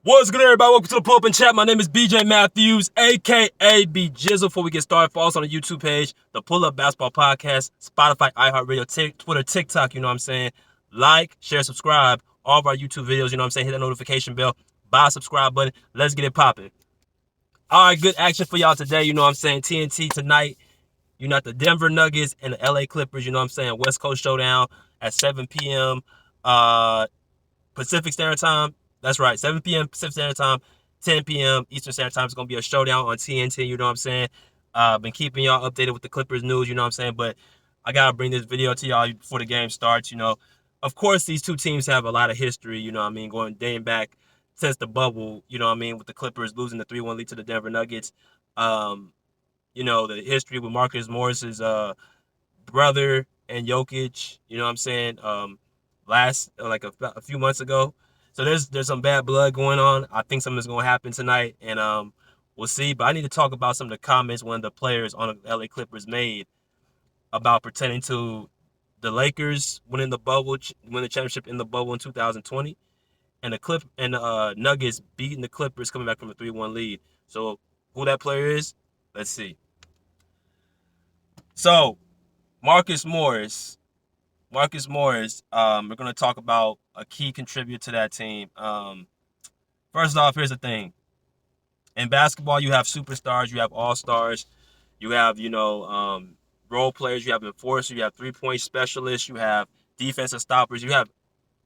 What's good, everybody? Welcome to the Pull Up and Chat. My name is BJ Matthews, aka B Jizzle. Before we get started, follow us on the YouTube page, the Pull Up Basketball Podcast, Spotify, iHeartRadio, Twitter, TikTok. You know what I'm saying? Like, share, subscribe. All of our YouTube videos. You know what I'm saying? Hit that notification bell. Buy a subscribe button. Let's get it popping. All right, good action for y'all today. You know what I'm saying? TNT tonight. You got the Denver Nuggets and the LA Clippers. You know what I'm saying? West Coast Showdown at 7 p.m. Pacific Standard Time. That's right, 7 p.m. Pacific Standard Time, 10 p.m. Eastern Standard Time. It's going to be a showdown on TNT, you know what I'm saying? Been keeping y'all updated with the Clippers news, you know what I'm saying? But I got to bring this video to y'all before the game starts, you know. Of course, these two teams have a lot of history, you know what I mean, going dating back since the bubble, you know what I mean, with the Clippers losing the 3-1 lead to the Denver Nuggets. You know, the history with Marcus Morris's brother and Jokic, you know what I'm saying, last, like a few months ago. So there's some bad blood going on. I think something's going to happen tonight, and we'll see. But I need to talk about some of the comments one of the players on the LA Clippers made about pertaining to the Lakers winning the championship in the bubble in 2020, and the Nuggets beating the Clippers coming back from a 3-1 lead. So who that player is, let's see. So Marcus Morris, we're going to talk about a key contributor to that team. First off, here's the thing. In basketball, you have superstars, you have all-stars, you have, role players, you have enforcers, you have three-point specialists, you have defensive stoppers, you have,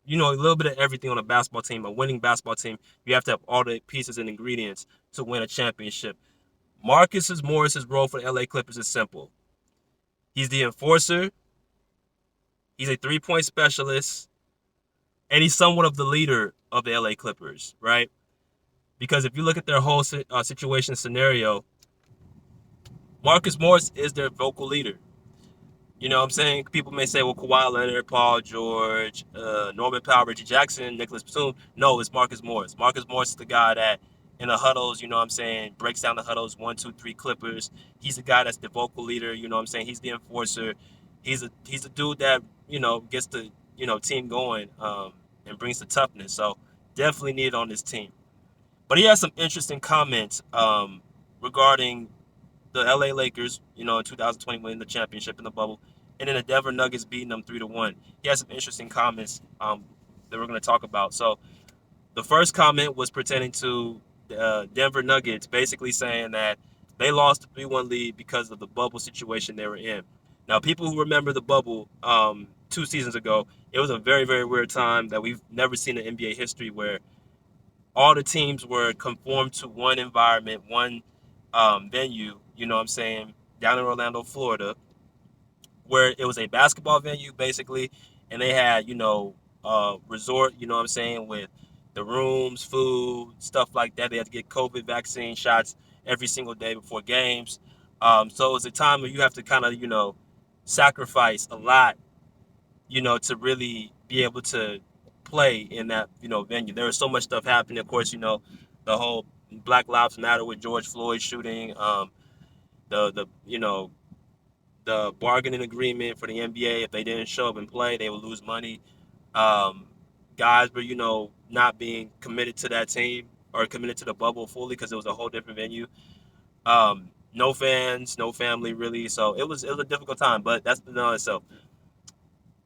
a little bit of everything on a basketball team. A winning basketball team, you have to have all the pieces and ingredients to win a championship. Marcus Morris's role for the LA Clippers is simple. He's the enforcer, he's a three-point specialist, and he's somewhat of the leader of the LA Clippers, right? Because if you look at their whole situation scenario, Marcus Morris is their vocal leader. You know what I'm saying? People may say, well, Kawhi Leonard, Paul George, Norman Powell, Reggie Jackson, Nicholas Batum. No, it's Marcus Morris. Marcus Morris is the guy that in the huddles, you know what I'm saying, breaks down the huddles, 1, 2, 3 Clippers. He's the guy that's the vocal leader, you know what I'm saying? He's the enforcer. He's a dude that, gets the, team going and brings the toughness. So definitely needed on this team. But he has some interesting comments regarding the LA Lakers, in 2020 winning the championship in the bubble, and then the Denver Nuggets beating them 3-1. He has some interesting comments that we're going to talk about. So the first comment was pertaining to the Denver Nuggets, basically saying that they lost the 3-1 lead because of the bubble situation they were in. Now, people who remember the bubble 2 seasons ago, it was a very, very weird time that we've never seen in NBA history where all the teams were conformed to one environment, one venue, you know what I'm saying, down in Orlando, Florida, where it was a basketball venue, basically, and they had, resort, you know what I'm saying, with the rooms, food, stuff like that. They had to get COVID vaccine shots every single day before games. So it was a time where you have to kind of, sacrifice a lot, to really be able to play in that, venue. There was so much stuff happening. Of course, the whole Black Lives Matter with George Floyd shooting, the bargaining agreement for the NBA. If they didn't show up and play, they would lose money. Guys were, not being committed to that team or committed to the bubble fully because it was a whole different venue. No fans, no family, really. So it was a difficult time, but that's the on itself.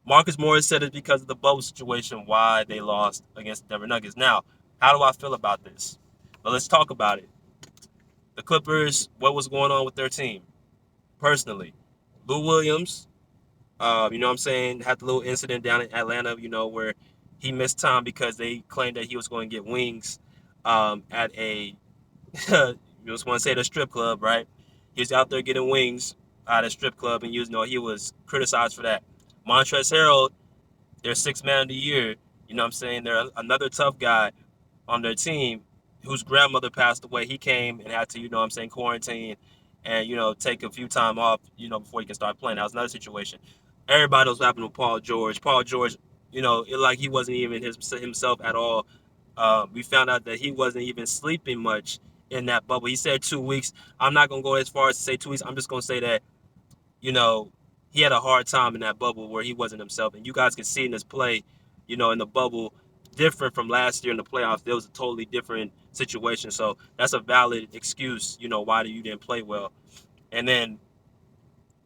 Marcus Morris said it's because of the bubble situation why they lost against the Denver Nuggets. Now, how do I feel about this? Well, let's talk about it. The Clippers, what was going on with their team? Personally, Lou Williams, you know what I'm saying, had the little incident down in Atlanta, where he missed time because they claimed that he was going to get wings at a, you just want to say the strip club, right? He was out there getting wings at a strip club, and he was criticized for that. Montrezl Harrell, their sixth man of the year, you know what I'm saying, they're another tough guy on their team whose grandmother passed away. He came and had to, quarantine and, take a few time off, before he can start playing. That was another situation. Everybody knows what happened with Paul George. Paul George, he wasn't even himself at all. We found out that he wasn't even sleeping much in that bubble. He said 2 weeks. I'm not going to go as far as to say 2 weeks. I'm just going to say that, he had a hard time in that bubble where he wasn't himself. And you guys can see in his play, in the bubble, different from last year in the playoffs. There was a totally different situation. So that's a valid excuse, why you didn't play well. And then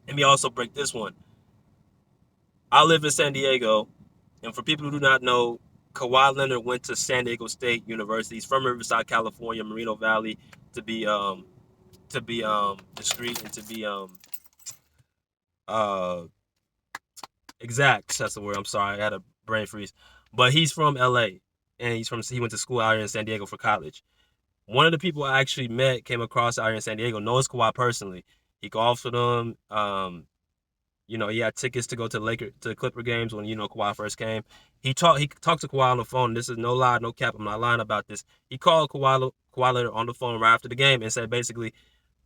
let me also break this one. I live in San Diego, and for people who do not know, Kawhi Leonard went to San Diego State University. He's from Riverside, California, Moreno Valley, to be discreet and to be uh exact. That's the word. I'm sorry, I had a brain freeze. But he's from LA, and he went to school out here in San Diego for college. One of the people I actually came across out here in San Diego, knows Kawhi personally. He golfed with him. He had tickets to go to the Clipper games when Kawhi first came. He talked to Kawhi on the phone. This is no lie, no cap. I'm not lying about this. He called Kawhi later on the phone right after the game and said basically,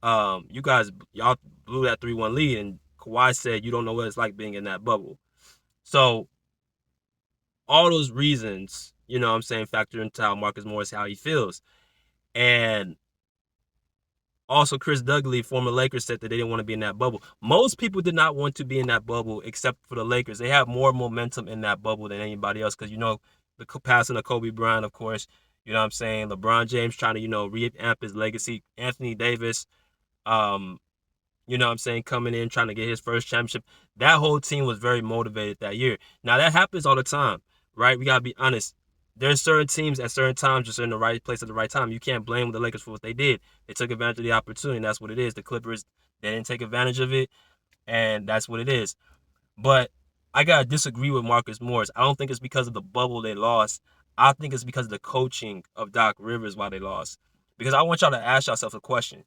y'all blew that 3-1 lead, and Kawhi said you don't know what it's like being in that bubble. So all those reasons, what I'm saying, factor into how Marcus Morris, how he feels. And also, Chris Dudley, former Lakers, said that they didn't want to be in that bubble. Most people did not want to be in that bubble except for the Lakers. They have more momentum in that bubble than anybody else because, the passing of Kobe Bryant, of course. You know what I'm saying? LeBron James trying to, revamp his legacy. Anthony Davis, um, what I'm saying, coming in, trying to get his first championship. That whole team was very motivated that year. Now, that happens all the time, right? We got to be honest. There's certain teams at certain times just in the right place at the right time. You can't blame the Lakers for what they did. They took advantage of the opportunity, and that's what it is. The Clippers, they didn't take advantage of it, and that's what it is. But I got to disagree with Marcus Morris. I don't think it's because of the bubble they lost. I think it's because of the coaching of Doc Rivers why they lost. Because I want y'all to ask yourself a question.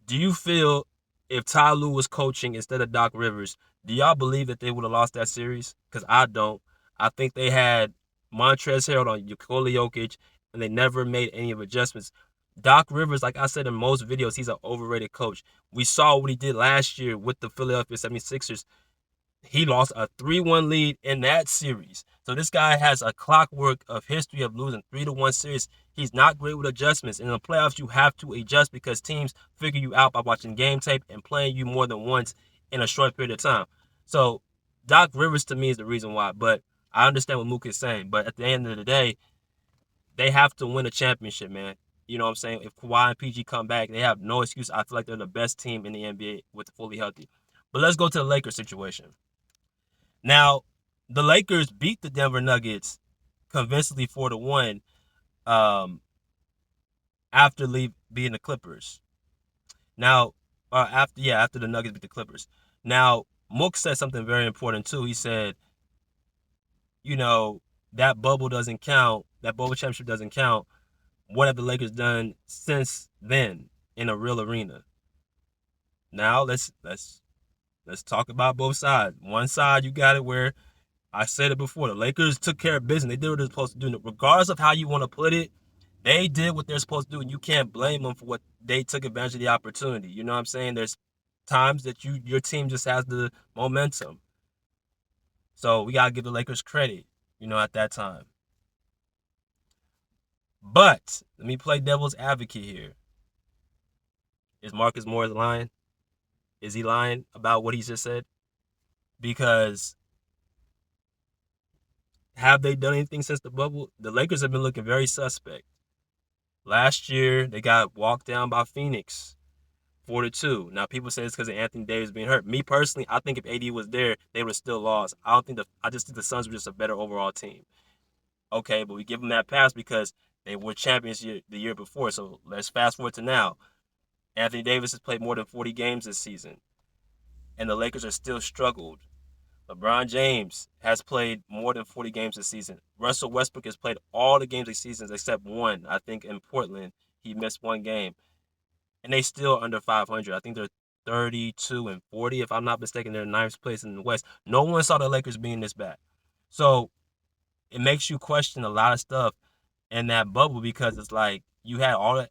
Do you feel if Ty Lue was coaching instead of Doc Rivers, do y'all believe that they would have lost that series? Because I don't. I think they had Montrezl Harrell on Nikola Jokic, and they never made any of adjustments. Doc Rivers, like I said in most videos, he's an overrated coach. We saw what he did last year with the Philadelphia 76ers. He lost a 3-1 lead in that series. So this guy has a clockwork of history of losing 3-1 series. He's not great with adjustments. In the playoffs, you have to adjust because teams figure you out by watching game tape and playing you more than once in a short period of time. So Doc Rivers to me is the reason why. But I understand what Mook is saying. But at the end of the day, they have to win a championship, man. You know what I'm saying? If Kawhi and PG come back, they have no excuse. I feel like they're the best team in the NBA with fully healthy. But let's go to the Lakers situation. Now, the Lakers beat the Denver Nuggets convincingly 4-1 um, after beating the Clippers. Now, after the Nuggets beat the Clippers. Now, Mook said something very important too. He said, that bubble doesn't count. That bubble championship doesn't count. What have the Lakers done since then in a real arena? Now, let's talk about both sides. One side, you got it where I said it before. The Lakers took care of business. They did what they're supposed to do. Regardless of how you want to put it, they did what they're supposed to do, and you can't blame them for what they took advantage of the opportunity. You know what I'm saying? There's times that your team just has the momentum. So we gotta give the Lakers credit, at that time. But let me play devil's advocate here. Is Marcus Morris lying? Is he lying about what he just said? Because have they done anything since the bubble? The Lakers have been looking very suspect. Last year, they got walked down by Phoenix 4-2. Now, people say it's because of Anthony Davis being hurt. Me personally, I think if AD was there, they would have still lost. I just think the Suns were just a better overall team. Okay, but we give them that pass because they were champions the year before. So let's fast forward to now. Anthony Davis has played more than 40 games this season, and the Lakers are still struggled. LeBron James has played more than 40 games this season. Russell Westbrook has played all the games this season except one. I think in Portland, he missed one game. And they still under 500. I think they're 32-40. If I'm not mistaken, they're ninth place in the West. No one saw the Lakers being this bad. So it makes you question a lot of stuff in that bubble because it's like you had all the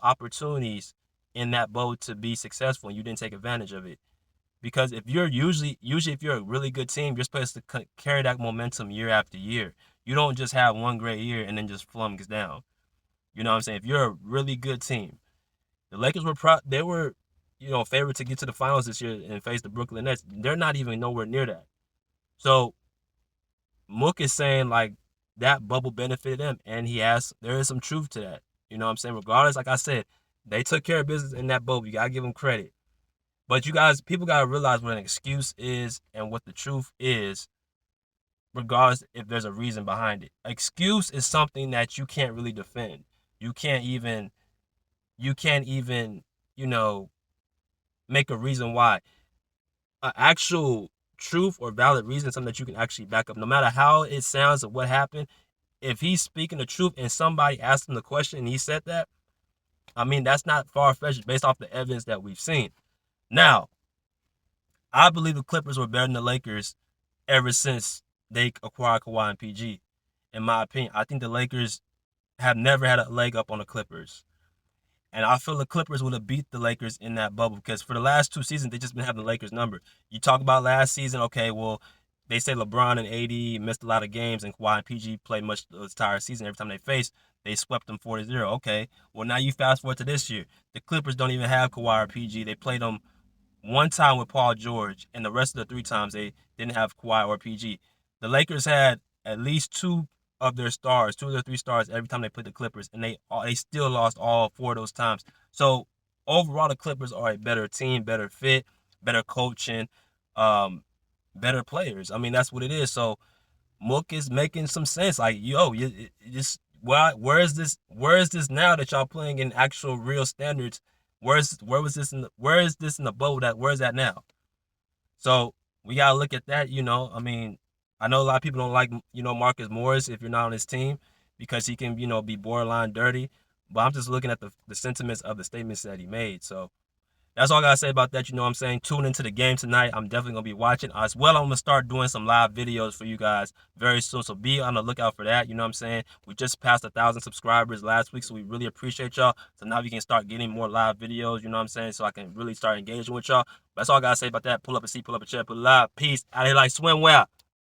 opportunities in that bubble to be successful and you didn't take advantage of it. Because if you're usually if you're a really good team, you're supposed to carry that momentum year after year. You don't just have one great year and then just flummox down. You know what I'm saying? If you're a really good team, the Lakers were favored to get to the finals this year and face the Brooklyn Nets. They're not even nowhere near that. So Mook is saying like that bubble benefited him, and there is some truth to that. You know what I'm saying? Regardless, like I said, they took care of business in that bubble. You gotta give them credit. But people gotta realize what an excuse is and what the truth is, regardless if there's a reason behind it. Excuse is something that you can't really defend. You can't even, you know, make a reason why. An actual truth or valid reason, something that you can actually back up, no matter how it sounds or what happened. If he's speaking the truth and somebody asked him the question and he said that, I mean, that's not far fetched based off the evidence that we've seen. Now, I believe the Clippers were better than the Lakers ever since they acquired Kawhi and PG. In my opinion, I think the Lakers have never had a leg up on the Clippers. And I feel the Clippers would have beat the Lakers in that bubble because for the last 2 seasons, they just been having the Lakers number. You talk about last season, okay, well, they say LeBron and AD missed a lot of games and Kawhi and PG played much the entire season. Every time they faced, they swept them 40-0. Okay, well, now you fast forward to this year. The Clippers don't even have Kawhi or PG. They played them one time with Paul George, and the rest of the 3 times they didn't have Kawhi or PG. The Lakers had at least two of their stars, 2 of their 3 stars every time they played the Clippers, and they still lost all 4 of those times. So overall, the Clippers are a better team, better fit, better coaching, um, better players. I mean, that's what it is. So Mook is making some sense. Like, yo, you just where is this now that y'all playing in actual real standards? Where is this in the bubble where is that now? So we gotta look at that, I mean, I know a lot of people don't like, Marcus Morris if you're not on his team because he can, be borderline dirty. But I'm just looking at the sentiments of the statements that he made. So that's all I gotta say about that. You know what I'm saying? Tune into the game tonight. I'm definitely gonna be watching. As well, I'm gonna start doing some live videos for you guys very soon. So be on the lookout for that. You know what I'm saying? We just passed 1,000 subscribers last week, so we really appreciate y'all. So now we can start getting more live videos, you know what I'm saying? So I can really start engaging with y'all. That's all I gotta say about that. Pull up a seat, pull up a chair, pull it live. Peace. Out here like swimwear.